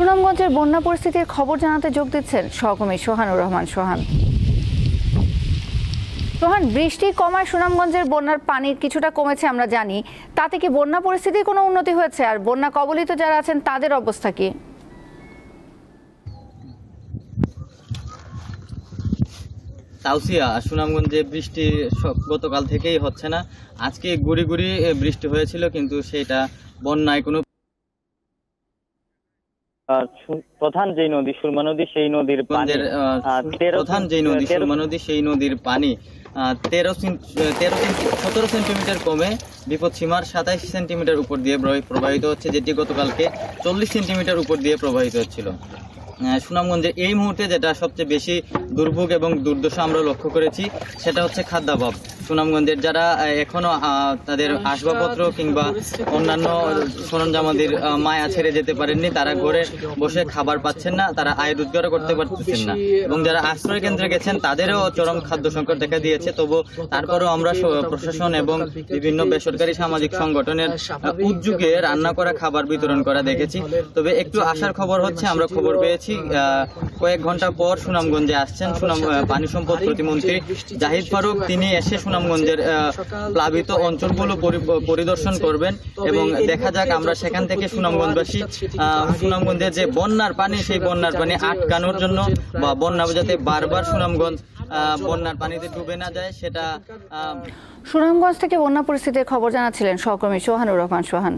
সুনামগঞ্জের বন্যা পরিস্থিতির খবর জানাতে যোগ দিচ্ছেন সহকর্মী সোহানুর রহমান সোহান। সোহান, বৃষ্টি কমায় সুনামগঞ্জের বন্যার পানি কিছুটা কমেছে আমরা জানি, তাতে কি বন্যা পরিস্থিতির কোনো উন্নতি হয়েছে? আর বন্যা কবলিত যারা আছেন তাদের অবস্থা কি? তাওসিয়া, সুনামগঞ্জে বৃষ্টি গতকাল থেকেই হচ্ছে না। আজকে গুড়ি গুড়ি বৃষ্টি হয়েছিল, কিন্তু সেটা বন্যায় কোনো প্রধান যে নদী সুরমা নদী, সেই নদীর পানি প্রধান যে নদী সুরমা নদী সেই নদীর পানি 17 সেন্টিমিটার কমে বিপদসীমার 27 সেন্টিমিটার উপর দিয়ে প্রবাহিত হচ্ছে, যেটি গতকালকে 40 সেন্টিমিটার উপর দিয়ে প্রবাহিত হচ্ছিল। সুনামগঞ্জে এই মুহূর্তে যেটা সবচেয়ে বেশি দুর্ভোগ এবং দুর্দশা আমরা লক্ষ্য করেছি সেটা হচ্ছে খাদ্যাভাব। সুনামগঞ্জের যারা এখনো তাদের আসবাবপত্র কিংবা অন্যান্য সরঞ্জামাদির মায়া ছেড়ে যেতে পারেননি, তারা ঘরে বসে খাবার পাচ্ছেন না, তারা আয় রোজগারও করতে পারতেছেন না, এবং যারা আশ্রয় কেন্দ্রে গেছেন তাদেরও চরম খাদ্য সংকট দেখা দিয়েছে। তবু তারপরেও আমরা প্রশাসন এবং বিভিন্ন বেসরকারি সামাজিক সংগঠনের উদ্যোগে রান্না করা খাবার বিতরণ করা দেখেছি। তবে একটু আশার খবর হচ্ছে, আমরা খবর পেয়েছি কয়েক ঘন্টা পর সুনামগঞ্জে আসছেন পানি সম্পদ প্রতিমন্ত্রী জাহিদ ফারুক। তিনি এসে সুনামগঞ্জের প্লাবিত অঞ্চলগুলো পরিদর্শন করবেন এবং দেখা যাক আমরা সেখান থেকে সুনামগঞ্জের যে বন্যার পানি, সেই বন্যার পানি আটকানোর জন্য বা বন্যা যাতে বারবার সুনামগঞ্জ বন্যার পানিতে ডুবে না যায় সেটা। সুনামগঞ্জ থেকে বন্যা পরিস্থিতির খবর জানাচ্ছিলেন সহকর্মী সোহানুর রহমান সোহান।